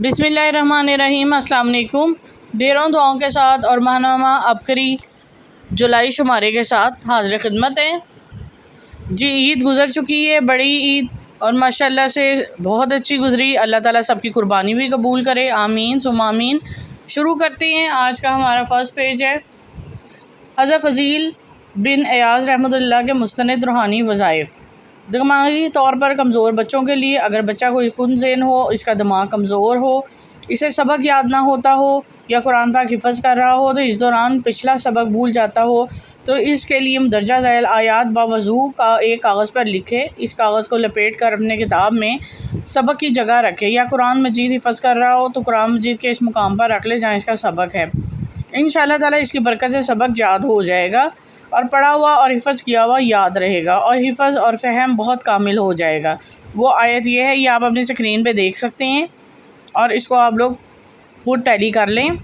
बिस्मिल्लाहिर्रहमानिर्रहीम। अस्सलाम वालेकुम। ढेरों दुआओं के साथ और माहनामा अबकरी जुलाई शुमारे के साथ हाजिर खिदमत है जी। ईद गुज़र चुकी है, बड़ी ईद, और माशाल्लाह से बहुत अच्छी गुज़री। अल्लाह ताला सबकी कुर्बानी भी कबूल करे, आमीन सुम्मा आमीन। शुरू करते हैं। आज का हमारा फ़र्स्ट पेज है हज़रत फ़ज़ील बिन अयाज़ रहमतुल्लाह के मुस्तनद रूहानी वज़ाइफ। दिमागी तौर पर कमज़ोर बच्चों के लिए, अगर बच्चा कोई कुनज़ेन हो, इसका दिमाग कमज़ोर हो, इसे सबक याद ना होता हो या कुरान पाक हिफ़्ज़ कर रहा हो तो इस दौरान पिछला सबक भूल जाता हो, तो इसके लिए मदरजा ज़ैल आयात बावज़ू का एक कागज़ पर लिखे। इस कागज़ को लपेट कर अपने किताब में सबक की जगह रखे, या कुरान मजीद हिफ़्ज़ कर रहा हो तो कुरान मजीद के इस मुकाम पर रख ले जहाँ इसका सबक है। इंशाअल्लाह ताला इसकी बरकत से सबक याद हो जाएगा और पढ़ा हुआ और हिफ़्ज़ किया हुआ याद रहेगा और हिफ़्ज़ और फ़हम बहुत कामिल हो जाएगा। वो आयत ये है, ये आप अपनी स्क्रीन पे देख सकते हैं और इसको आप लोग खुद टैली कर लें।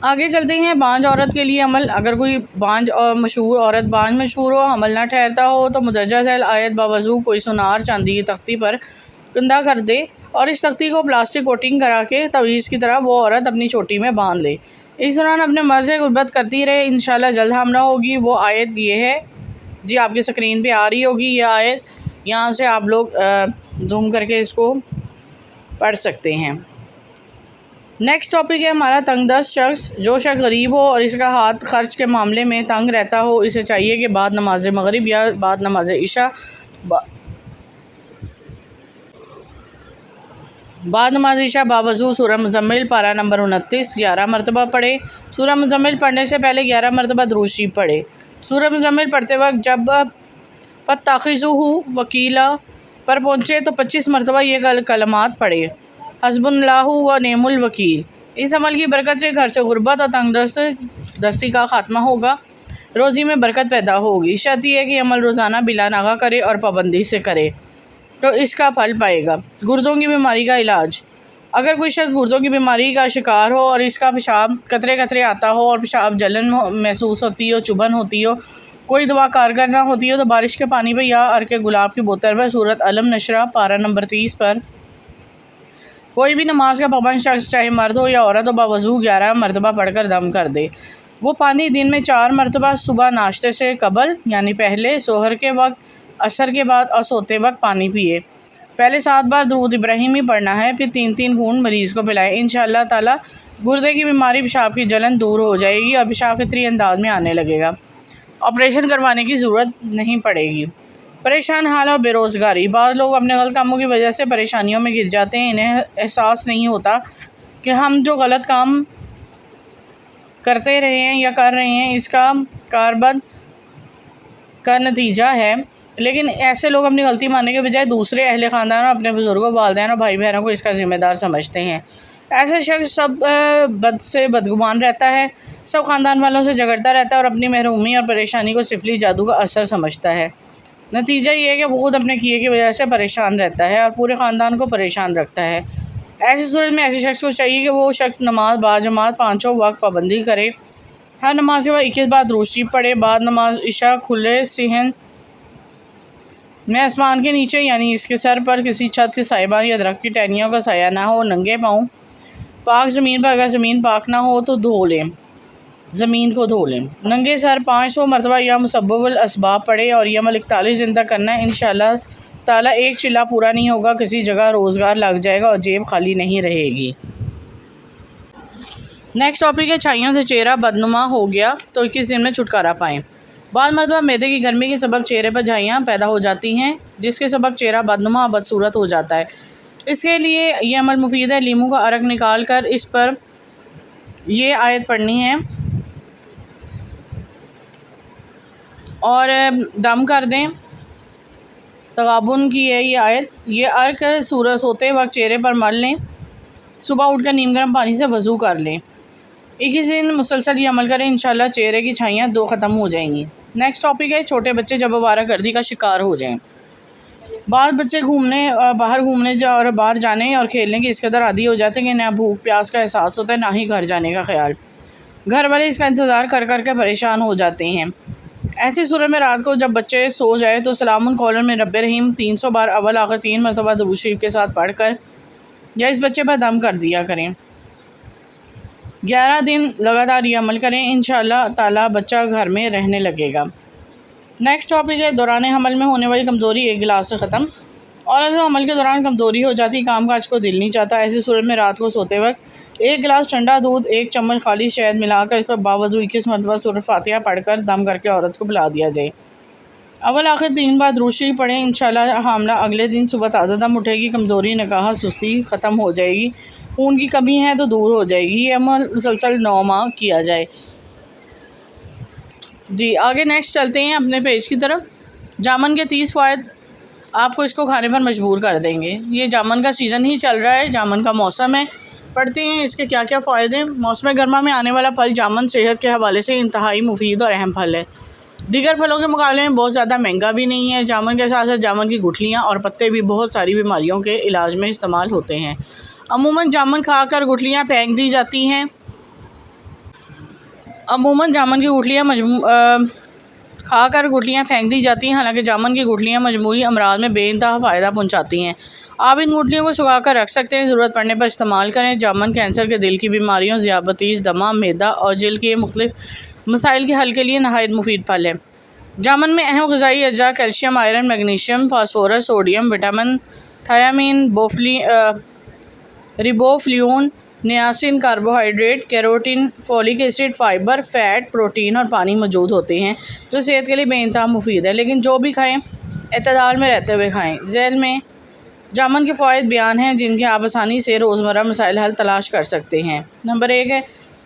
आगे चलते हैं। बांझ औरत के लिए अमल। अगर कोई बांझ और मशहूर औरत बांझ मशहूर हो, अमल ना ठहरता हो, तो मुदरजा झैल आयत बावज़ू कोई सुनार चांदी की तख्ती पर कंधा कर दे और इस तख्ती को प्लास्टिक कोटिंग करा के तवीज़ की तरह वो औरत अपनी चोटी में बांध ले। इस दौरान अपने मर्ज़ से गुर्बत करती रहे, इंशाल्लाह जल्द हमला होगी। वो आयत ये है जी, आपकी स्क्रीन पे आ रही होगी ये आयत। यहाँ से आप लोग जूम करके इसको पढ़ सकते हैं। नेक्स्ट टॉपिक है हमारा तंगदस्त शख्स। जो शख्स गरीब हो और इसका हाथ खर्च के मामले में तंग रहता हो, इसे चाहिए कि बाद नमाज मगरिब या बाद नमाज इशा बावज़ू सूरह मुज़म्मिल पारा नंबर 29 11 मरतबा पढ़े। सूरह मुज़म्मिल पढ़ने से पहले 11 मरतबा दुरूद शरीफ पढ़े। सूरह मुज़म्मिल पढ़ते वक्त जब फत्ताखिज़ूहु वकीला पर पहुँचे तो 25 मरतबा ये कलमात पढ़े, हस्बुनल्लाहु व नेमुल वकील। इस अमल की बरकत से घर से गुर्बत और तंगदस्ती का खात्मा होगा, रोज़ी में बरकत पैदा होगी। शर्त यह है कि अमल रोज़ाना बिला नागा करे और पाबंदी से करे तो इसका फल पाएगा। गुर्दों की बीमारी का इलाज। अगर कोई शख्स गुर्दों की बीमारी का शिकार हो और इसका पेशाब कतरे कतरे आता हो और पेशाब जलन महसूस होती हो, चुभन होती हो, कोई दवा कारगर ना होती हो, तो बारिश के पानी पर या अर्के गुलाब की बोतल पर सूरत अलम नशरा पारा नंबर 30 पर कोई भी नमाज का पाबंद शख्स, चाहे मर्द हो या औरत हो, बावज़ू 11 मरतबा पढ़कर दम कर दे। वो पानी दिन में 4 मरतबा सुबह नाश्ते से कबल यानी पहले, सोहर के वक्त, असर के बाद और सोते वक्त पानी पिए। पहले 7 बार दुरूद इब्राहिमी पढ़ना है, फिर 3-3 घूंट मरीज़ को पिलाएं। इंशाअल्लाह ताला गुर्दे की बीमारी, पेशाब की जलन दूर हो जाएगी और पेशाब फितरी अंदाज में आने लगेगा। ऑपरेशन करवाने की ज़रूरत नहीं पड़ेगी। परेशान हाल और बेरोज़गारी। बाद लोग अपने गलत कामों की वजह से परेशानियों में गिर जाते हैं। इन्हें एहसास नहीं होता कि हम जो गलत काम करते रहे हैं या कर रहे हैं इसका कारबद का नतीजा है, लेकिन ऐसे लोग अपनी गलती मानने के बजाय दूसरे अहले ख़ानदान और अपने बुज़ुर्गों, वालिदैन और भाई बहनों को इसका ज़िम्मेदार समझते हैं। ऐसे शख्स सब बद से बदगुमान रहता है, सब ख़ानदान वालों से झगड़ता रहता है और अपनी महरूमी और परेशानी को सिफली जादू का असर समझता है। नतीजा ये है कि वो खुद अपने किए की वजह से परेशान रहता है और पूरे ख़ानदान को परेशान रखता है। ऐसी सूरत में ऐसे शख्स को चाहिए कि वो शख्स नमाज बाजमात 5 वक्त पाबंदी करे। हर नमाज के बाद 21 बार दुरूद शरीफ पढ़े। बाद नमाज इशा खुले सिहन में आसमान के नीचे यानी इसके सर पर किसी छत के साहिबान या दरख्त की टहनियों का साया ना हो, नंगे पाँव पाक ज़मीन पर, अगर ज़मीन पाक ना हो तो धो लें, ज़मीन को धो लें। नंगे सर 500 मरतबा या मुसब्बबुल असबाब पढ़े और यह अमल 41 दिन तक करना है। इंशाअल्लाह ताला एक चिल्ला पूरा नहीं होगा, किसी जगह रोज़गार लग जाएगा और जेब खाली नहीं रहेगी। नेक्स्ट टॉपिक है छाइयों से चेहरा बदनुमा हो गया तो 21 दिन में छुटकारा पाएँ। बाद मरतबा मैदे की गर्मी के सबब चेहरे पर झाइयाँ पैदा हो जाती हैं, जिसके सबब चेहरा बदनुमा बदसूरत हो जाता है। इसके लिए यह अमल मुफीद है। लीमू का अरक निकाल कर इस पर यह आयत पढ़नी है और दम कर दें। तगाबुन की है ये आयत। ये अर्क सूरज सोते वक्त चेहरे पर मल लें। सुबह उठकर नीम गर्म पानी से वज़ू कर लें। 21 दिन मुसलसल ये अमल करें, इंशाल्लाह चेहरे की छाइयाँ 2 ख़त्म हो जाएंगी। नेक्स्ट टॉपिक है छोटे बच्चे जब आवारागर्दी का शिकार हो जाएं। बाद बच्चे बाहर घूमने और बाहर जाने और खेलने के इस कदर आदी हो जाते हैं कि ना भूख प्यास का एहसास होता है, ना ही घर जाने का ख्याल। घर वाले इसका इंतज़ार कर कर के परेशान हो जाते हैं। ऐसी सूरत में रात को जब बच्चे सो जाए तो सलामुन कौलन में रब्बे रहीम 300 बार अव्वल आखिर 3 मरतबा दुरूद शरीफ के साथ पढ़कर या इस बच्चे पर दम कर दिया करें। 11 दिन लगातार ये अमल करें, इंशाअल्लाह ताला बच्चा घर में रहने लगेगा। नेक्स्ट टॉपिक है दौरान हमल में होने वाली कमज़ोरी, 1 गिलास से ख़त्म। औरत को हमल के दौरान कमज़ोरी हो जाती, काम काज को दिल नहीं चाहता। ऐसी सूरत में रात को सोते वक्त 1 गिलास ठंडा दूध, 1 चम्मच खाली शहद मिलाकर इस पर बावजू 21 मरतबा सूरत फातिहा पढ़कर दम करके औरत को पिला दिया जाए। अव्वल आखिर 3 बार दुरूद शरीफ पढ़ें, इंशाअल्लाह हामला अगले दिन सुबह ताज़ा दम उठेगी, कमज़ोरी नकाहा सुस्ती ख़त्म हो जाएगी, खून की कमी है तो दूर हो जाएगी। ये अमल मुसलसल 9 माह किया जाए। जी आगे नेक्स्ट चलते हैं अपने पेज की तरफ। जामन के 30 फ़वाइद आपको इसको खाने पर मजबूर कर देंगे। ये जामन का सीज़न ही चल रहा है, जामन का मौसम है। पढ़ते हैं इसके क्या क्या फ़ायदे हैं। मौसम गर्मा में आने वाला फल जामन सेहत के हवाले से इंतहाई मुफीद और अहम फल है। दीगर फलों के मुकाबले में बहुत ज़्यादा महंगा भी नहीं है। जामन के साथ साथ जामन की गुठलियाँ और पत्ते भी बहुत सारी बीमारियों के इलाज में इस्तेमाल होते हैं। अमूमन जामन खाकर गुठलियाँ फेंक दी जाती हैं। जामन की गुठलियाँ खाकर गुठलियाँ फेंक दी जाती हैं, हालांकि जामन की गुठलियाँ मजमूई अमराज में बेइंतहा फ़ायदा पहुँचाती हैं। आप इन गुठलियों को सुखा कर रख सकते हैं, ज़रूरत पड़ने पर इस्तेमाल करें। जामन कैंसर के दिल की बीमारियों, ज़ियाबतीस, दमा, मैदा और जिल्द के मुख्तलिफ मसाइल के हल के लिए नहायत मुफीद फल है। जामन में अहम ग़िज़ाई अज्जा calcium, iron, magnesium, phosphorus, sodium, vitamin, thiamine, riboflavin, niacin, carbohydrate, carotene, folic acid, fibre, fat, protein और पानी मौजूद होते हैं जो सेहत के लिए बेइंतहा मुफीद है। लेकिन जो भी खाएं एतदाल में रहते हुए खाएं। झैल में जामन के फ़वाइद बयान हैं जिनके आप आसानी से रोज़मर्रा मसाइल हल तलाश कर सकते हैं। नंबर 1 है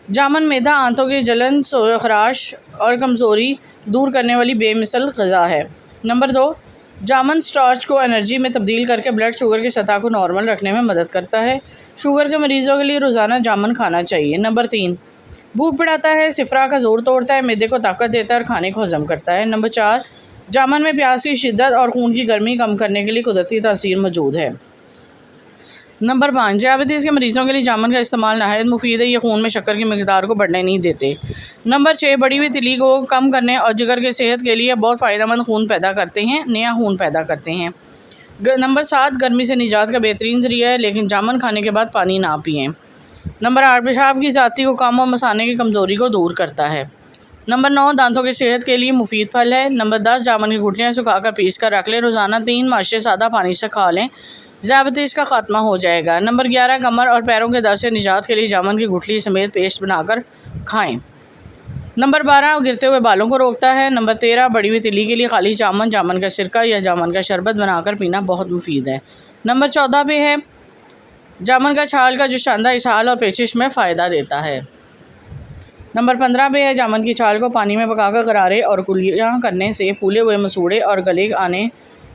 जामन मैदा, आंतों की जलन, खराश और कमज़ोरी दूर करने वाली बेमिसल ग़िज़ा है। नंबर 2 जामन स्टार्च को एनर्जी में तब्दील करके ब्लड शुगर की सतह को नॉर्मल रखने में मदद करता है। शुगर के मरीज़ों के लिए रोज़ाना जामन खाना चाहिए। नंबर 3 भूख बढ़ाता है, सिफरा का जोर तोड़ता है, मैदे को ताकत देता है और खाने को हज़म करता है। नंबर 4 जामन में प्यास की शिद्दत और खून की गर्मी कम करने के लिए कुदरती तासीर मौजूद है। नंबर 5 ज़ियाबतीस के मरीज़ों के लिए जामन का इस्तेमाल नहायत मुफीद है, ये खून में शक्कर की मकदार को बढ़ने नहीं देते। नंबर 6 बढ़ी हुई तिली को कम करने और जिगर के सेहत के लिए बहुत फ़ायदेमंद खून पैदा करते हैं, नया खून पैदा करते हैं। नंबर 7 गर्मी से निजात का बेहतरीन ज़रिया है, लेकिन जामन खाने के बाद पानी ना पिएँ। नंबर 8 पेशाब की ज़्यादती को कम और मसाने की कमज़ोरी को दूर करता है। नंबर 9 दांतों की सेहत के लिए मुफीद फल है। नंबर 10 जामन की गुठलियाँ सुखाकर पीस कर रख लें, रोज़ाना 3 माशे सादा पानी से खा लें, ज़ियाबतीस का ख़ात्मा हो जाएगा। नंबर 11 कमर और पैरों के दर्द से निजात के लिए जामन की गुठली समेत पेस्ट बनाकर खाएँ। नंबर 12 गिरते हुए बालों को रोकता है। नंबर 13 बढ़ी हुई तिली के लिए खाली जामन, जामन का सिरका या जामन का शरबत बनाकर पीना बहुत मुफीद है। नंबर 14 पे है जामन का छाल का जो शानदार इसहाल और पेचिश में फ़ायदा देता है। नंबर 15 पे है जामन की छाल को पानी में पकाकर गरारे और कुलियाँ करने से फूले हुए मसूड़े और गले आने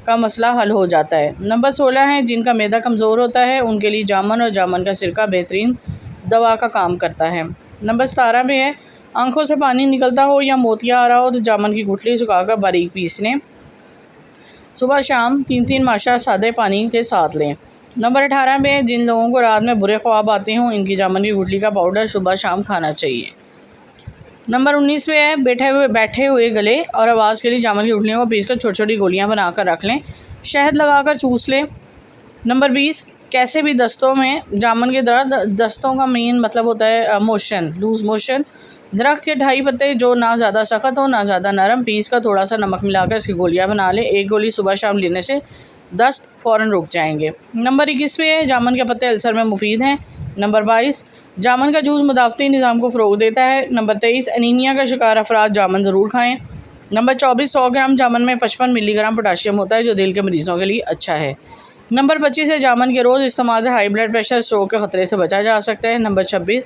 का मसला हल हो जाता है। नंबर 16 है जिनका मैदा कमज़ोर होता है उनके लिए जामन और जामन का सिरका बेहतरीन दवा का काम करता है। नंबर 17 पे है आंखों से पानी निकलता हो या मोतिया आ रहा हो तो जामन की गुठली सुखाकर बारीक पीस लें, सुबह शाम 3-3 माशा सादे पानी के साथ लें। नंबर 18 पे है जिन लोगों को रात में बुरे ख्वाब आते हों इनकी जामन की गुठली का पाउडर सुबह शाम खाना चाहिए। नंबर 19 पे है बैठे हुए गले और आवाज़ के लिए जामन की गुठलियों को पीसकर छोटी छोटी गोलियां बनाकर रख लें, शहद लगाकर चूस लें। नंबर 20 कैसे भी दस्तों में जामन के दर्द, दस्तों का मेन मतलब होता है मोशन, लूज़ मोशन। दरख्त के 2.5 पत्ते जो ना ज़्यादा सख्त हो ना ज़्यादा नरम, पीस कर थोड़ा सा नमक मिलाकर इसकी गोलियाँ बना लें। 1 गोली सुबह शाम लेने से दस्त फ़ौरन रुक जाएंगे। नंबर 21 पे है जामन के पत्ते अल्सर में मुफीद हैं। नंबर 22 जामन का जूस मुदाफ़ती निज़ाम को फ़रोग़ देता है। नंबर 23 एनीमिया का शिकार अफराद जामन ज़रूर खाएँ। नंबर 24 100 ग्राम जामन में 55 मिलीग्राम पोटाशियम होता है जो दिल के मरीज़ों के लिए अच्छा है। नंबर 25 है जामन के रोज़ इस्तेमाल से हाई ब्लड प्रेशर, स्ट्रोक के ख़तरे से बचा जा सकता है। नंबर 26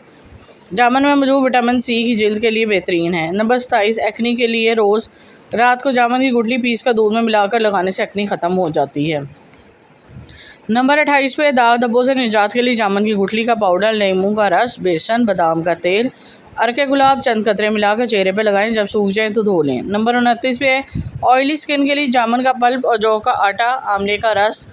जामन में मौजूद विटामिन सी की जिल्द के लिए बेहतरीन है। नंबर 27 एक्नी के लिए रोज़ रात को जामन की गुठली पीस कर दूध में मिलाकर लगाने से एक्नी ख़त्म हो जाती है। नंबर 28 पे दाग धब्बों से निजात के लिए जामन की गुठली का पाउडर, नींबू का रस, बेसन, बादाम का तेल, अरके गुलाब चंद कतरे मिलाकर चेहरे पे लगाएं, जब सूख जाएं तो धो लें। नंबर 29 पे ऑयली स्किन के लिए जामन का पल्प और जौ का आटा, आंवले का रस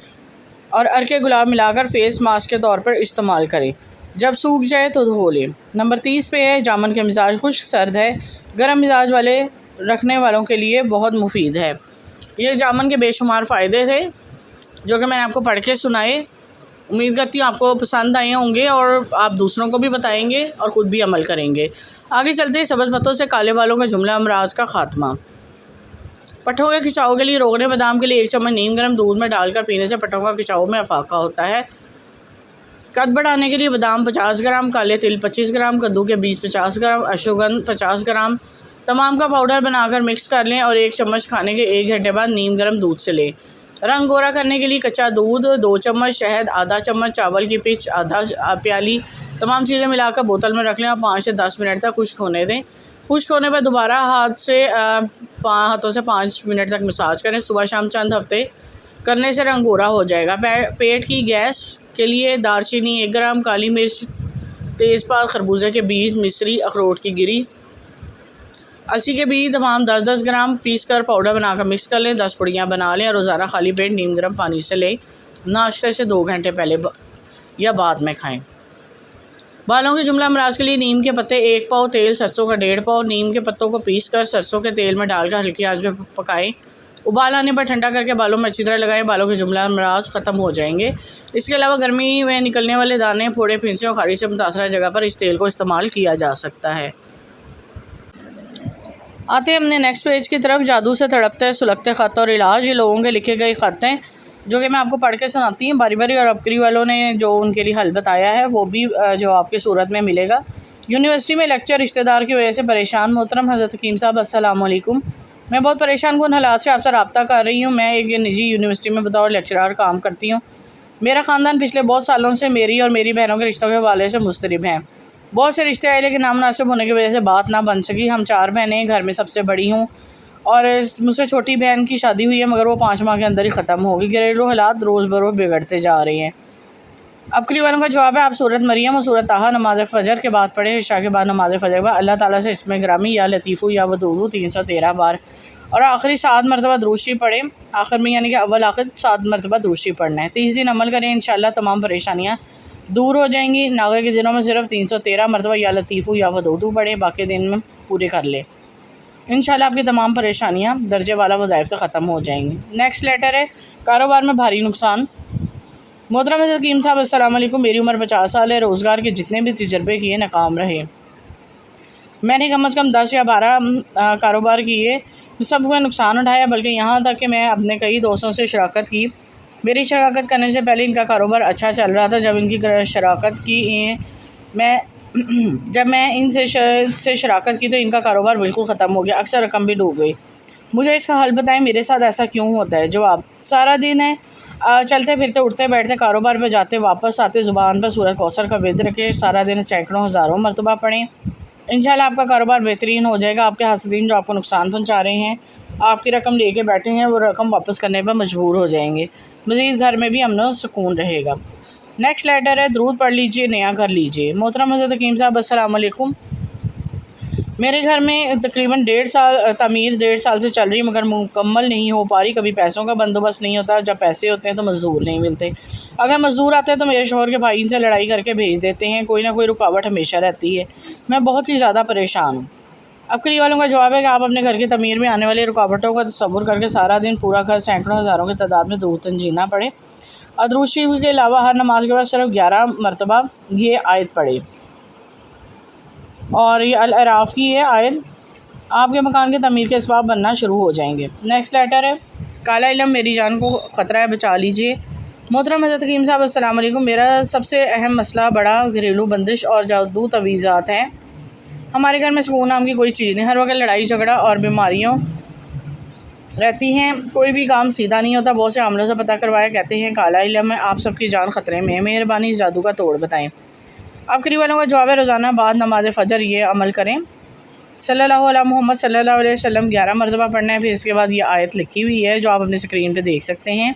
और अरके गुलाब मिलाकर फेस मास्क के तौर पर इस्तेमाल करें, जब सूख जाए तो धो लें। नंबर 30 पे है जामन के मिजाज खुश्क सर्द है, गर्म मिजाज वाले रखने वालों के लिए बहुत मुफीद है। ये जामुन के बेशुमार फ़ायदे थे जो कि मैंने आपको पढ़ के सुनाए। उम्मीद करती हूँ आपको पसंद आए होंगे और आप दूसरों को भी बताएंगे और ख़ुद भी अमल करेंगे। आगे चलते हैं सब्ज़ पत्तों से काले बालों के जुमला अमराज का ख़ात्मा। पट्टों के खिंचाव के लिए रोकने बादाम के लिए 1 चम्मच नीम गर्म दूध में डालकर पीने से पट्टों का खिंचाव में अफाका होता है। कद बढ़ाने के लिए बादाम 50 ग्राम, काले तिल 25 ग्राम, कद्दू के बीज 50 ग्राम, अश्वगंध 50 ग्राम तमाम का पाउडर बनाकर मिक्स कर लें और 1 चम्मच खाने के 1 घंटे बाद नीम गर्म दूध से लें। रंग गोरा करने के लिए कच्चा दूध 2 चम्मच, शहद आधा चम्मच, चावल की पिच आधा प्याली तमाम चीज़ें मिलाकर बोतल में रख लें और 5 से 10 मिनट तक खुश्क होने दें। खुश्क होने पर दोबारा हाथों से 5 मिनट तक मसाज करें। सुबह शाम चंद हफ्ते करने से रंग गोरा हो जाएगा। पेट की गैस के लिए दालचीनी 1 ग्राम, काली मिर्च, तेज़पात, खरबूजे के बीज, मिश्री, अखरोट की गिरी, अलसी के बीज तमाम 10-10 ग्राम पीस कर पाउडर बनाकर मिक्स कर लें। 10 पुड़ियाँ बना लें और रोज़ाना खाली पेट नीम गर्म पानी से लें। नाश्ते से 2 घंटे पहले या बाद में खाएं। बालों के जुमला अमराज के लिए नीम के पत्ते 1 पाव, तेल सरसों का 1.5 पाव। नीम के पत्तों को पीस कर सरसों के तेल में डालकर हल्की आंच में पकाएं। उबाल आने पर ठंडा करके बालों में अच्छी तरह लगाएं। बालों के जुमला अमराज ख़त्म हो जाएंगे। इसके अलावा गर्मी में निकलने वाले दाने, फोड़े, फिंसे और खारिश से मुतासरा जगह पर इस तेल को इस्तेमाल किया जा सकता है। आते हैं अपने नेक्स्ट पेज की तरफ। जादू से तड़पते सुलगते ख़त और इलाज, ये लोगों के लिखे गए ख़त हैं जो कि मैं आपको पढ़ के सुनाती हूँ। बारी बारी और अबकरी वालों ने जो उनके लिए हल बताया है वो भी जवाब की सूरत में मिलेगा। यूनिवर्सिटी में लेक्चर रिश्तेदार की वजह से परेशान। मोहतरम हज़रत हकीम साहब अस्सलाम वालेकुम। मैं बहुत परेशान हूँ, हालात से आपसे रब्ता कर रही हूँ। मैं एक निजी यूनिवर्सिटी में बतौर लेक्चरार काम करती हूँ। मेरा ख़ानदान पिछले बहुत सालों से मेरी और मेरी बहनों के रिश्तों के हवाले से मुस्तरिब हैं। बहुत से रिश्ते आए लेकिन नामुनासिब होने की वजह से बात ना बन सकी। हम 4 बहनें, घर में सबसे बड़ी हूँ और मुझसे छोटी बहन की शादी हुई है मगर वो 5 माह के अंदर ही ख़त्म होगी। घरेलू हालात रोज़ बरोज़ बिगड़ते जा रहे हैं। अबकरी वालों का जवाब है, आप सूरत मरियम और सूरत ताहा नमाज फ़जर के बाद पढ़े, इशा के बाद नमाज फ़जर के बाद अल्लाह ताला से इसमें ग्रामी या लतीफ़ू या वदूदू 313 बार और आखिरी 7 मरतबा दुरूशी पढ़े। आखिर में यानी कि अव्वल आखिर 7 मरतबा दुरूशी पढ़ना है। 30 दिन अमल करें, इंशाअल्लाह तमाम परेशानियाँ दूर हो जाएंगी। नागे के दिनों में सिर्फ 313 मरतबा या लतीफ़ू या वदूदू पढ़े, बाकी दिन में पूरे कर ले। इंशाअल्लाह आपकी तमाम परेशानियाँ दर्जे वाला वज़ाइफ से ख़त्म हो जाएंगी। नेक्स्ट लेटर है, कारोबार में भारी नुकसान। मोहतरम हकीम साहब अस्सलाम वालेकुम। मेरी उम्र 50 साल है। रोज़गार के जितने भी तजर्बे किए नाकाम रहे। मैंने कम अज़ कम 10 या 12 कारोबार किए, सब में नुकसान उठाया, बल्कि यहाँ तक कि मैं अपने कई दोस्तों से शराकत की। मेरी शराकत करने से पहले इनका कारोबार अच्छा चल रहा था। जब इनकी शराकत की जब मैं इनसे शराकत की तो इनका कारोबार बिल्कुल ख़त्म हो गया, अक्सर रकम भी डूब गई। मुझे इसका हल बताएं, मेरे साथ ऐसा क्यों होता है? जवाब, सारा दिन है चलते फिरते उठते बैठते कारोबार पे जाते वापस आते ज़ुबान पर सूरत कौसर का विद रखे, सारा दिन सैकड़ों हज़ारों मरतबा पढ़ें। इंशाल्लाह आपका कारोबार बेहतरीन हो जाएगा। आपके हासिदीन जो आपको नुकसान पहुँचा रहे हैं, आपकी रकम लेके बैठे हैं, वो रकम वापस करने पर मजबूर हो जाएंगे। मज़ीद घर में भी अमन और सुकून रहेगा। नेक्स्ट लेटर है, दरूद पढ़ लीजिए, नया कर लीजिए। मोहतरम हज़रत हकीम साहब अस्सलाम वालेकुम। मेरे घर में तकरीबन 1.5 साल तमीर 1.5 साल से चल रही मगर मुकम्मल नहीं हो पा रही। कभी पैसों का बंदोबस्त नहीं होता, जब पैसे होते हैं तो मज़दूर नहीं मिलते। अगर मज़दूर आते हैं तो मेरे शौहर के भाई इनसे लड़ाई करके भेज देते हैं। कोई ना कोई रुकावट हमेशा रहती है। मैं बहुत ही ज़्यादा परेशान हूँ। अबकरी वालों का जवाब है कि आप अपने घर की तमीर में आने वाली रुकावटों का तसव्वुर करके सारा दिन पूरा घर सैकड़ों हज़ारों की तादाद में दरूद तंजीना पढ़े और दरूद शरीफ के अलावा हर नमाज के बाद सिर्फ 11 मरतबा ये आयत पढ़े। और ये अल अराफ की है आयत, आपके मकान के तमीर के इसबाब बनना शुरू हो जाएंगे। नेक्स्ट लेटर है, काला इल्म मेरी जान को ख़तरा है, बचा लीजिए। मोहतरम हज़रत हकीम साहब अस्सलाम वालेकुम। मेरा सबसे अहम मसला बड़ा घरेलू बंदिश और जादू तवीज़ात हैं। हमारे घर में सुकून नाम की कोई चीज़ नहीं, हर वक्त लड़ाई झगड़ा और बीमारियों रहती हैं। कोई भी काम सीधा नहीं होता। बहुत से आमलों से पता करवाया, कहते हैं काला इल्म है, आप सबकी जान ख़तरे में है, मेहरबानी इस जादू का तोड़ बताएं। आखिरी वालों का जवाब है, रोज़ाना बाद नमाज फ़जर ये अमल करें। सल्लल्लाहु अलैहि मोहम्मद सल्लल्लाहु अलैहि वसल्लम 11 मरतबा पढ़ना है। फिर इसके बाद ये आयत लिखी हुई है जो आप अपनी स्क्रीन पे देख सकते हैं।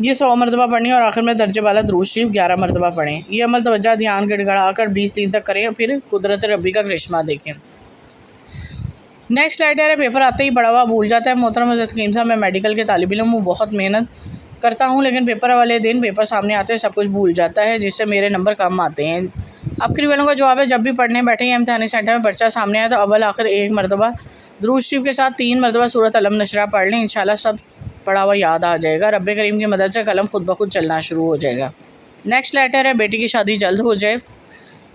ये 100 मरतबा पढ़नी है और आखिर में दर्जे वाला दरूद शरीफ 11 मरतबा पढ़ें। ये अमल तवज्जो ध्यान गिड़गड़ा कर 20 दिन तक करें, फिर कुदरत रब्बी का करिश्मा देखें। नेक्स्ट लेटर है, पेपर आते ही पढ़ा हुआ भूल जाता है। मोहतरम हज़रत हकीम साहब, मैं मेडिकल के तालिब इल्म हूँ, बहुत मेहनत करता हूँ लेकिन पेपर वाले दिन पेपर सामने आते हैं सब कुछ भूल जाता है, जिससे मेरे नंबर कम आते हैं। अब करीब वालों का जवाब है, जब भी पढ़ने बैठे या इम्तहानी सेंटर में पर्चा सामने आए तो अव्वल आखिर एक मरतबा दुरूद शरीफ के साथ 3 मरतबा सूरत अलम नशरा पढ़ लें। इंशाल्लाह सब पढ़ा हुआ याद आ जाएगा। रब्बे करीम की मदद से कलम खुद ब खुद चलना शुरू हो जाएगा। नेक्स्ट लेटर है, बेटी की शादी जल्द हो जाए।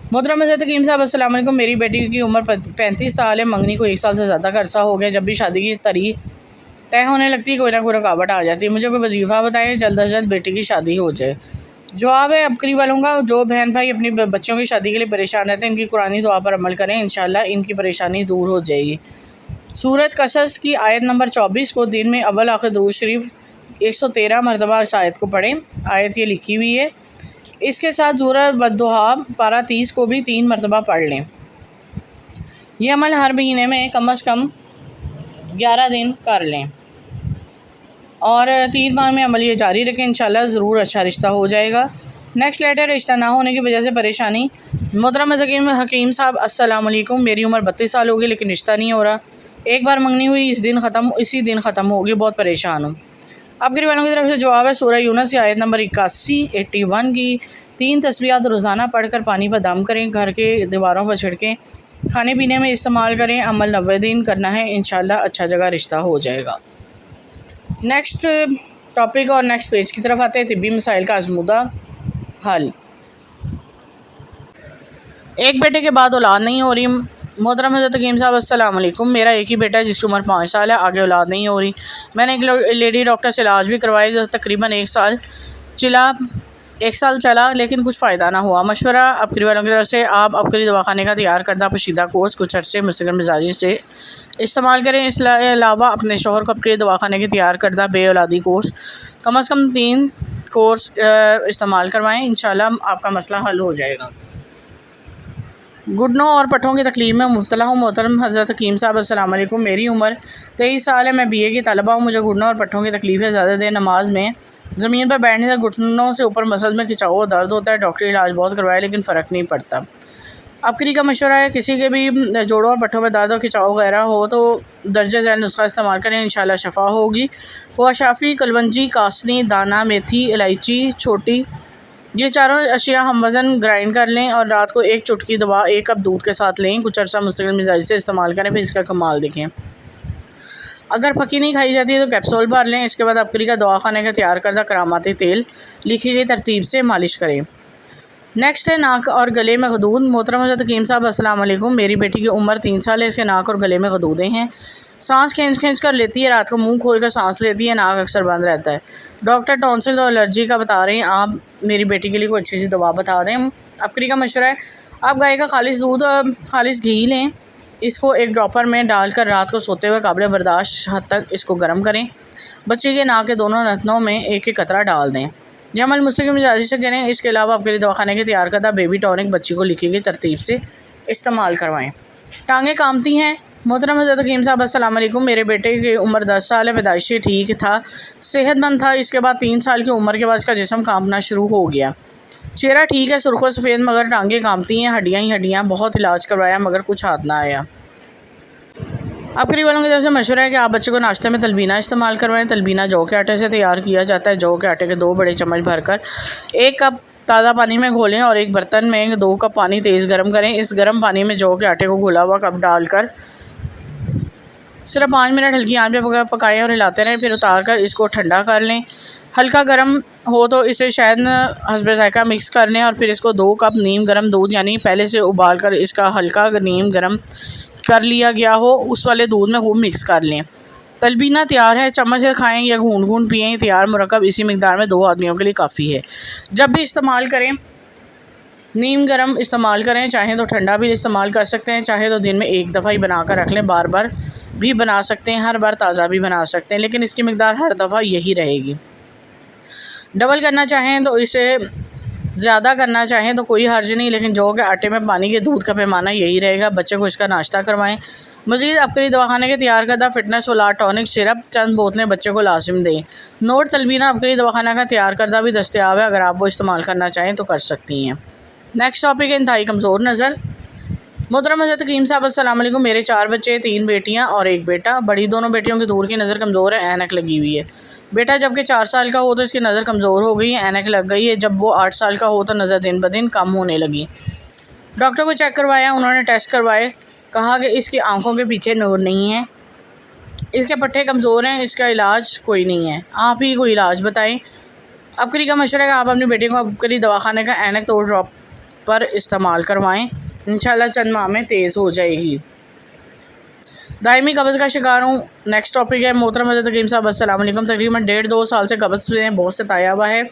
मोहतरम हज़रत हकीम साहब अस्सलाम वालेकुम। मेरी बेटी की उम्र 35 साल है। मंगनी को 1 साल से ज़्यादा का अरसा हो गया। जब भी शादी की तारीख तय होने लगती है कोई ना कोई रुकावट आ जाती है। मुझे कोई वजीफ़ा बताएं, जल्द अज जल्द बेटी की शादी हो जाए। जवाब है, अब करीब वालों का, जो बहन भाई अपनी बच्चों की शादी के लिए परेशान रहते हैं इनकी कुरानी दुआ पर अमल करें, इंशाल्लाह इनकी परेशानी दूर हो जाएगी। सूरत कसस की आयत नंबर 24 को दिन में अव्वल आखिर दुरूद शरीफ 113 मरतबा इस आयत को पढ़ें। आयत ये लिखी हुई है। इसके साथ सूरत बद्दुहा पारा 30 को भी 3 मरतबा पढ़ लें। यह अमल हर महीने में कम से कम 11 दिन कर लें और 3 माह में अमल ये जारी रखें। इंशाल्लाह ज़रूर अच्छा रिश्ता हो जाएगा। नेक्स्ट लेटर, रिश्ता ना होने की वजह से परेशानी। मोहतरम हकीम साहब अस्सलाम वालेकुम। मेरी उम्र 32 साल होगी लेकिन रिश्ता नहीं हो रहा। एक बार मंगनी हुई, इसी दिन ख़त्म होगी। बहुत परेशान हूँ। अब करीब वालों की तरफ से जवाब है, सूरह यूनुस की आयत नंबर 81 की 3 तस्बीहात रोज़ाना पढ़कर पानी पर दम करें। घर के दीवारों पर छिड़कें। खाने पीने में इस्तेमाल करें। अमल 90 दिन करना है। इंशाल्लाह अच्छा जगह रिश्ता हो जाएगा। नेक्स्ट टॉपिक और नेक्स्ट पेज की तरफ आते हैं। तिब्बी मसाइल का आजमूदा हल। एक बेटे के बाद औलाद नहीं हो रही। मोहतरम हज़रत हकीम साहब अस्सलाम वालेकुम। मेरा एक ही बेटा है जिसकी उम्र 5 साल है। आगे औलाद नहीं हो रही। मैंने एक लेडी डॉक्टर से इलाज भी करवाया, तकरीबन 1 साल चला लेकिन कुछ फ़ायदा ना हुआ। मशवरा अपकरी वालों की तरफ से, आप अपकरी दवाखाने का तैयार करदा पोशीदा कोर्स कुछ अर्से मुस्तकिल मिजाजी से इस्तेमाल करें। इसके अलावा अपने शोहर को अपकरी दवाखाने के तैयार करदा बे औलादी कोर्स कम से कम 3 कोर्स इस्तेमाल करवाएँ। इंशाल्लाह आपका मसला हल हो जाएगा। घुटनों और पट्ठों की तकलीफ में मुब्तला हूँ। मोहतरम हज़रत हकीम साहब अस्सलाम वालेकुम। मेरी उम्र 23 साल है। मैं BA की तलबा हूँ। मुझे घुटनों और पट्ठों की तकलीफ है। ज़्यादा देर नमाज में ज़मीन पर बैठने से घुटनों से ऊपर मसल में खिंचाव और दर्द होता है। डॉक्टरी इलाज बहुत करवाया लेकिन फ़र्क नहीं पड़ता। आपकी का मशवरा है, किसी के भी जोड़ों और पट्ठों में दर्द और खिंचाव वगैरह हो तो दर्जे झैल नुस्खा इस्तेमाल करें। इंशाल्लाह शफ़ा होगी। हुआ शाफ़ी, कलवंजी, कासनी, दाना, मेथी, इलायची छोटी, ये चारों अशिया हम वज़न ग्राइंड कर लें और रात को 1 चुटकी दवा 1 कप दूध के साथ लें। कुछ अर्सा मुस्तकिल मिजाज से इस्तेमाल करें, फिर इसका कमाल देखें। अगर फकी नहीं खाई जाती है तो कैप्सूल भर लें। इसके बाद अपकरी का दवाखाने का तैयार करदा करामाती तेल लिखी गई तरतीब से मालिश करें। नेक्स्ट है नाक और गले में खदूद। मोहतरम हज़रत हकीम साहब अस्सलाम वालेकुम। मेरी बेटी की उम्र 3 साल है। इसके नाक और गले में खदूदें हैं। सांस खींच कर लेती है। रात को मुंह खोलकर सांस लेती है। नाक अक्सर बंद रहता है। डॉक्टर टॉन्सिल और एलर्जी का बता रहे हैं। आप मेरी बेटी के लिए कोई अच्छी सी दवा बता दें। अपकरी का मशवरा है, आप गाय का खालिश दूध और खालिश घी लें। इसको एक ड्रॉपर में डालकर रात को सोते हुए काबिल बर्दाश्त हद तक इसको गर्म करें। बच्चे के नाक के दोनों नथनों में 1-1 कतरा डाल दें। यह अमल मुस्तकिल मिजाजी से करें। इसके अलावा अपकरी दवाखाने के तैयार करदा बेबी टॉनिक बच्ची को लिखी गई तरतीब से इस्तेमाल करवाएँ। टांगें कामती हैं। मोहतरम हज़रत हकीम साहब अस्सलाम वालेकुम। मेरे बेटे की उम्र 10 साल है। पैदाइशी ठीक था, सेहतमंद था। इसके बाद 3 साल की उम्र के बाद इसका जिस्म कांपना शुरू हो गया। चेहरा ठीक है, सुर्ख व सफ़ेद, मगर टांगें कामती हैं, हड्डियाँ ही हड्डियाँ। बहुत इलाज करवाया मगर कुछ हाथ ना आया। अब करीब वालों की तरफ से मशवरा है कि आप बच्चे को नाश्ते में तलबीना इस्तेमाल करवाएं। तलबीना जौ के आटे से तैयार किया जाता है। जौ के आटे के 2 बड़े चम्मच भरकर 1 कप ताज़ा पानी में घोलें और एक बर्तन में 2 कप पानी तेज़ गर्म करें। इस गर्म पानी में जौ के आटे को घोला हुआ कप डालकर सिर्फ 5 मिनट हल्की आंच पे पकाएं और हिलाते रहें। फिर उतार कर इसको ठंडा कर लें। हल्का गर्म हो तो इसे शहद हस्बे ज़ायका मिक्स कर लें और फिर इसको 2 कप नीम गर्म दूध, यानी पहले से उबाल कर इसका हल्का नीम गर्म कर लिया गया हो, उस वाले दूध में खूब मिक्स कर लें। तलबीना तैयार है। चम्मच से खाएं या घूंट पिएं। तैयार मुरक्कब इसी मिकदार में 2 आदमियों के लिए काफ़ी है। जब भी इस्तेमाल करें नीम गर्म इस्तेमाल करें। चाहें तो ठंडा भी इस्तेमाल कर सकते हैं। चाहे तो दिन में 1 दफ़ा ही बना कर रख लें। बार बार भी बना सकते हैं, हर बार ताज़ा भी बना सकते हैं, लेकिन इसकी मिकदार हर दफ़ा यही रहेगी। डबल करना चाहें तो इसे ज़्यादा करना चाहें तो कोई हर्ज नहीं, लेकिन जौ के आटे में पानी के दूध का पैमाना यही रहेगा। बच्चे को इसका नाश्ता करवाएं। मज़ीद अपकरी दवाखाने के तैयार करदा फिटनेस वाला टॉनिक सिरप चंद बोतलें बच्चे को लाजिम दें। नोट तलबीना अपकरी दवाखाना का तैयार करदा भी दस्तयाब है। अगर आप वो इस्तेमाल करना चाहें तो कर सकती हैं। नेक्स्ट टॉपिक है इंतहाई कमज़ोर नज़र। मोहतरम हज़रत हकीम साहब अस्सलाम वालेकुम। मेरे 4 बच्चे, 3 बेटियां और 1 बेटा। बड़ी दोनों बेटियों की दूर की नज़र कमज़ोर है, ऐनक लगी हुई है। बेटा जबकि 4 साल का हो तो इसकी नज़र कमज़ोर हो गई है, ऐनक लग गई है। जब वो 8 साल का हो तो नज़र दिन ब दिन कम होने लगी। डॉक्टर को चेक करवाया, उन्होंने टेस्ट करवाए, कहा कि इसकी आंखों के पीछे नूर नहीं है, इसके पट्टे कमज़ोर हैं, इसका इलाज कोई नहीं है, आप ही कोई इलाज बताएं। अबकरी का मशवरा है कि आप अपनी बेटी को अबकरी दवाखाने का ऐनक तोड़ ड्रॉप पर इस्तेमाल करवाएं, इंशाल्लाह चंद माह में तेज़ हो जाएगी। दायमी कब्ज़ का शिकार हूँ। नेक्स्ट टॉपिक है मोहतरम हज़रत हकीम साहब अस्सलाम वालेकुम। तकरीबन 1.5-2 साल से कब्ज़ में बहुत सताया हुआ है,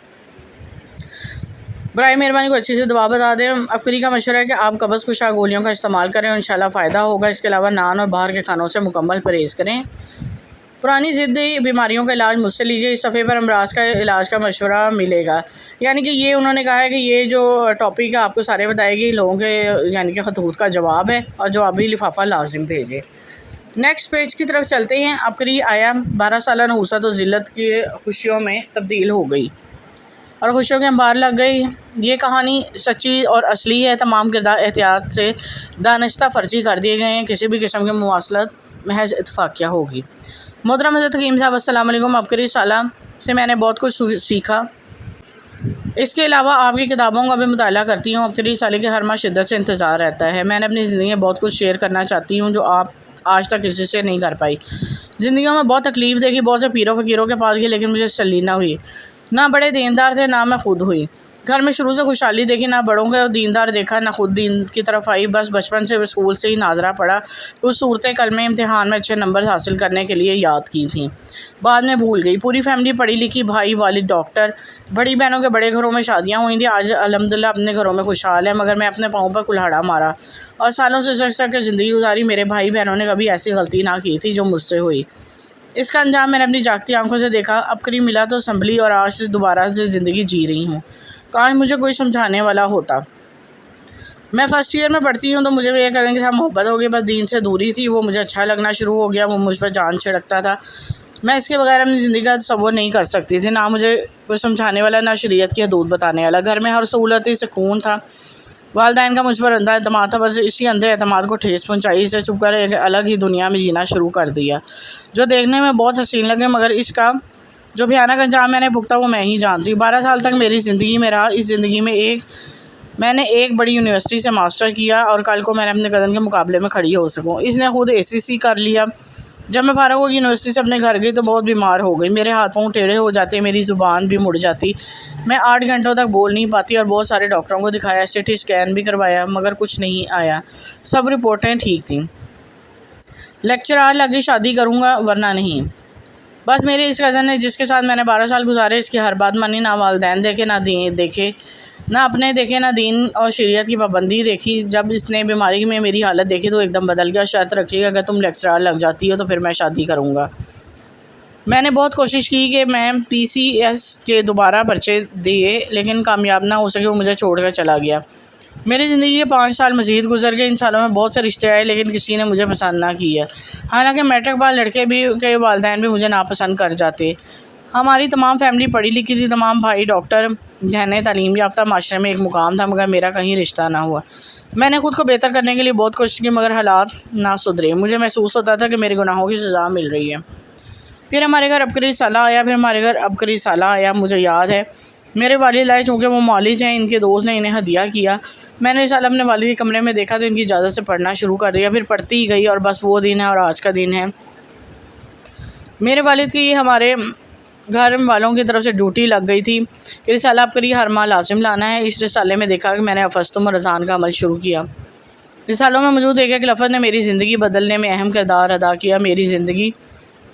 बराए मेहरबानी को अच्छी से दवा बता दें। अबकरी का मशवरा है कि आप कब्ज़ कुशा गोलियों का इस्तेमाल करें और इंशाल्लाह फ़ायदा होगा। इसके अलावा नान और बाहर के खानों से मुकम्मल परहेज़ करें। पुरानी ज़िद्दी बीमारियों का इलाज मुझसे लीजिए, इस सफ़े पर अमराज का इलाज का मशवरा मिलेगा। यानी कि ये उन्होंने कहा है कि ये जो टॉपिक है आपको सारे बताएगी, लोगों के यानी कि खतूत का जवाब है और जवाबी लिफाफा लाजिम भेजें। नेक्स्ट पेज की तरफ चलते हैं। अबकरी आया 12 साल नहूसत और ज़िल्लत की खुशियों में तब्दील हो गई और खुशियों के अंबार लग गई। ये कहानी सच्ची और असली है। तमाम किरदार एहतियात से दानिस्ता फ़र्जी कर दिए गए हैं, किसी भी किस्म की मुवासलत महज इत्तफाकिया होगी। मोहतरम हज़रत हकीम साहब अस्सलाम वालेकुम। अबकरी साला से मैंने बहुत कुछ सीखा। इसके अलावा आपकी किताबों का भी मुताला करती हूँ। अबकरी साले के हर माह शिद्दत से इंतज़ार रहता है। मैंने अपनी ज़िंदगी में बहुत कुछ शेयर करना चाहती हूँ जो आप आज तक किसी से नहीं कर पाई। ज़िंदगी में बहुत तकलीफ़ देखी, बहुत से पीरों फ़कीरों के पास गई, लेकिन मुझे तसल्ली ना हुई। ना बड़े दीनदार थे, ना मैं खुद हुई। घर में शुरू से खुशहाली देखी, ना बड़ों के दीनदार देखा, ना खुद दीन की तरफ आई। बस बचपन से स्कूल से ही नाजरा पड़ा। उस सूरत कलमे इम्तिहान में अच्छे नंबर हासिल करने के लिए याद की थी, बाद में भूल गई। पूरी फैमिली पढ़ी लिखी, भाई वालिद डॉक्टर, बड़ी बहनों के बड़े घरों में शादियाँ हुई थी। आज अल्हम्दुलिल्लाह अपने घरों में खुशहाल है, मगर मैं अपने पाँव पर कुल्हाड़ा मारा और सालों से सच के ज़िंदगी गुजारी। मेरे भाई बहनों ने कभी ऐसी गलती ना की थी जो मुझसे हुई। इसका अंजाम मैंने अपनी जागती आंखों से देखा। अबकरी मिला तो संभली और आज से दोबारा से ज़िंदगी जी रही हूँ। काश मुझे कोई समझाने वाला होता। मैं फ़र्स्ट ईयर में पढ़ती हूँ तो मुझे भी ये करने के साथ मोहब्बत हो गई, बस दीन से दूरी थी। वो मुझे अच्छा लगना शुरू हो गया, वो मुझ पर जान छिड़कता था। मैं इसके बगैर अपनी ज़िंदगी का तसव्वुर नहीं कर सकती थी। ना मुझे कोई समझाने वाला, ना शरीयत की हदूद बताने वाला। घर में हर सहूलत सुकून था। वालिदैन का मुझ पर अंधा एतमाद था, बस इसी अंधे एतमाद को ठेस पहुँचाई। इसे चुप कर एक अलग ही दुनिया में जीना शुरू कर दिया, जो देखने में बहुत हसीन लगे, मगर इसका जो भयानक अंजाम मैंने भुगता वो मैं ही जानती हूँ। 12 साल तक मेरी ज़िंदगी में रहा। इस ज़िंदगी में मैंने एक बड़ी यूनिवर्सिटी से मास्टर किया और कल को मैंने अपने कदम के मुकाबले में खड़ी हो सकूँ। इसने खुद ACC कर लिया। जब मैं फारग होकर यूनिवर्सिटी से अपने घर गई तो बहुत बीमार हो गई। मेरे हाथ पाँव टेढ़े हो जाते, मेरी ज़ुबान भी मुड़ जाती। मैं 8 घंटों तक बोल नहीं पाती और बहुत सारे डॉक्टरों को दिखाया, CT स्कैन भी करवाया, मगर कुछ नहीं आया। सब रिपोर्टें ठीक थीं। लेक्चरार लगी, शादी करूँगा वरना नहीं। बस मेरे इस कज़न ने जिसके साथ मैंने 12 साल गुजारे, इसकी हर बात मानी। ना वालिदैन देखे, ना देखे, ना अपने देखे, ना दीन और शरीयत की पाबंदी देखी। जब इसने बीमारी में मेरी हालत देखी तो एकदम बदल गया। शर्त रखिएगा अगर तुम लेक्चरार लग जाती हो तो फिर मैं शादी करूँगा। मैंने बहुत कोशिश की कि मैं PCS के दोबारा पर्चे दिए, लेकिन कामयाब ना हो सके। वो मुझे छोड़ कर चला गया। मेरी ज़िंदगी के 5 साल मज़ीद गुजर गए। इन सालों में बहुत से रिश्ते आए, लेकिन किसी ने मुझे पसंद ना किया। हालांकि मैट्रिक पास लड़के भी के वालिदैन भी मुझे नापसंद कर जाते। हमारी तमाम फैमिली पढ़ी लिखी थी, तमाम भाई डॉक्टर, बहनें तालीम याफ्ता, माशरे में एक मुकाम था, मगर मेरा कहीं रिश्ता ना हुआ। मैंने खुद को बेहतर करने के लिए बहुत कोशिश की, मगर हालात ना सुधरे। मुझे महसूस होता था कि मेरे गुनाहों की सज़ा मिल रही है। फिर हमारे घर अबकरी साला आया। मुझे याद है मेरे वालिद आए, चूँकि वो मौलिज हैं, इनके दोस्त ने इन्हें हदिया किया। मैंने इस साल अपने वालिद के कमरे में देखा तो इनकी इजाज़त से पढ़ना शुरू कर दिया। फिर पढ़ती ही गई और बस वो दिन है और आज का दिन है। मेरे वालिद की ये हमारे घर वालों की तरफ से ड्यूटी लग गई थी। रिसाला अबकरी हर माह लाजिम लाना है। इस रिसाले में देखा कि मैंने अफस्तुम और अज़ान का अमल शुरू किया। रिसालों में मौजूद एक लफ्ज़ ने मेरी ज़िंदगी बदलने में अहम किरदार अदा किया। मेरी ज़िंदगी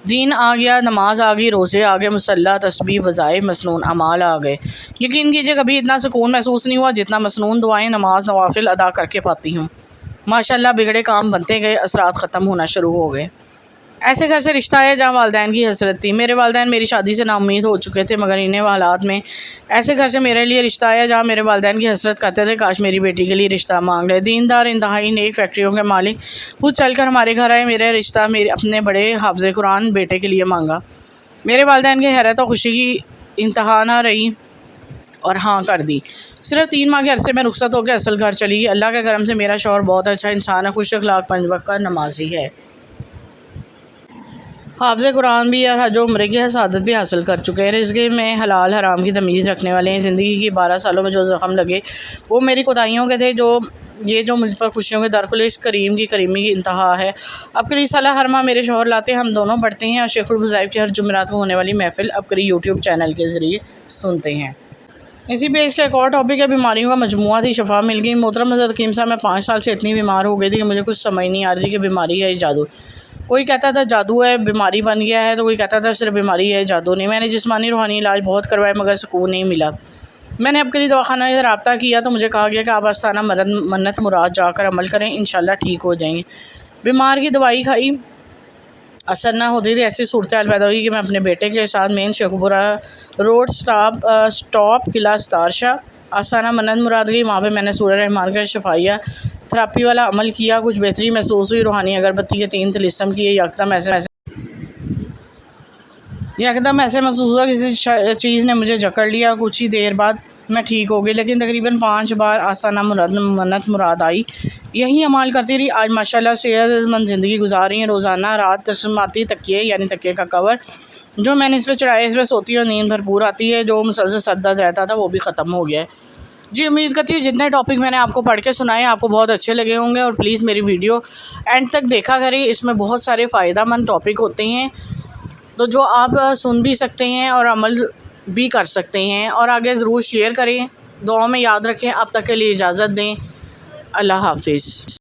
दीन आ गया, नमाज आ गई, रोज़े आ गए, मुसल्ला, तस्बीह, वज़ाइफ, मसनून अमाल आ गए। यकीन कीजिए कभी इतना सुकून महसूस नहीं हुआ जितना मसनून दुआएं, नमाज, नवाफिल अदा करके पाती हूँ। माशाअल्लाह बिगड़े काम बनते गए, असरात ख़त्म होना शुरू हो गए। ऐसे घर से रिश्ता है जहाँ वालिदैन की हसरत थी। मेरे वालिदैन मेरी शादी से नाउम्मीद हो चुके थे, मगर इन्हें हालात में ऐसे घर से मेरे लिए रिश्ता आया जहाँ मेरे वालिदैन की हसरत करते थे काश मेरी बेटी के लिए रिश्ता मांग रहे। दीनदार, इंतहाई नेक, फैक्ट्रियों के मालिक खुद चलकर हमारे घर आए। मेरा रिश्ता मेरे अपने बड़े हाफ़िज़ कुरान बेटे के लिए मांगा। मेरे वालिदैन की हैरत और खुशी की इंतहा ना रही और हाँ कर दी। सिर्फ 3 माह के अरसे में रुखसत होकर असल घर चली गई। अल्लाह के करम से मेरा शौहर बहुत अच्छा इंसान है, खुश अखलाक, 5 वक्त का नमाजी है। हाफ़िज़ कुरान भी और हज उम्रे की शहादत भी हासिल कर चुके हैं। रिज़्क़ में हलाल हराम की तमीज़ रखने वाले हैं। ज़िंदगी की 12 सालों में जो ज़ख़म लगे वो मेरी कोताहियों के थे, जो मुझ पर खुशियों के दरकुल इस करीम की करीमी की इंतहा है। अब करीब साला हर माह मेरे शौहर लाते हैं, हम दोनों पढ़ते हैं और शेखुल वज़ाइफ की हर जुमेरात को होने वाली महफ़िल अब करीब यूट्यूब चैनल के ज़रिए सुनते हैं। इसी पे इसका एक और टॉपिक है, बीमारियों का मजमुआ थी, शफा मिल गई। मोहतरम हज़रत हकीम साहब, मैं 5 साल से इतनी बीमार हो गई थी कि मुझे कुछ समझ नहीं आ रही थी कि बीमारी है या जादू। कोई कहता था जादू है, बीमारी बन गया है, तो कोई कहता था सिर्फ बीमारी है, जादू नहीं। मैंने जिस्मानी रूहानी इलाज बहुत करवाए मगर सुकून नहीं मिला। मैंने अब के लिए दवाखाना से रब्ता किया तो मुझे कहा गया कि आप आस्ताना मन्नत मुराद जाकर अमल करें, इंशाल्लाह ठीक हो जाएंगे। बीमार की दवाई खाई, असर ना होती थी। ऐसी सूरत हाल पैदा हुई कि मैं अपने बेटे के साथ मेन शेखपुरा रोड स्टॉप किला स्तारशाह आस्ताना मन्नत मुराद गई। वहाँ पे मैंने सूरह रहमान का शफाइया थेरेपी वाला अमल किया। कुछ बेहतरी महसूस हुई। रूहानी अगरबत्ती के 3 तिलिस्म किए। यकदम ऐसे महसूस हुआ किसी चीज़ ने मुझे जकड़ लिया। कुछ ही देर बाद मैं ठीक हो गई, लेकिन तकरीबन 5 बार आस्ताना मन्नत मुराद आई। यही अमाल करती रही। आज माशाल्लाह सेहतमंद ज़िंदगी गुजार रही हैं। रोज़ाना रात तस्माती तकिए यानी तकिए का कवर जो मैंने इस पर चढ़ाया, इस पर सोती हूँ, नींद भरपूर आती है। जो मुसलसल सर दर्द रहता था वो भी ख़त्म हो गया है। जी, उम्मीद करती हूँ जितने टॉपिक मैंने आपको पढ़ के सुनाए आपको बहुत अच्छे लगे होंगे, और प्लीज़ मेरी वीडियो एंड तक देखा करें। इसमें बहुत सारे फ़ायदेमंद टॉपिक होते हैं, तो जो आप सुन भी सकते हैं और अमल भी कर सकते हैं, और आगे ज़रूर शेयर करें। दुआ में याद रखें। अब तक के लिए इजाज़त दें। अल्लाह हाफ़िज़।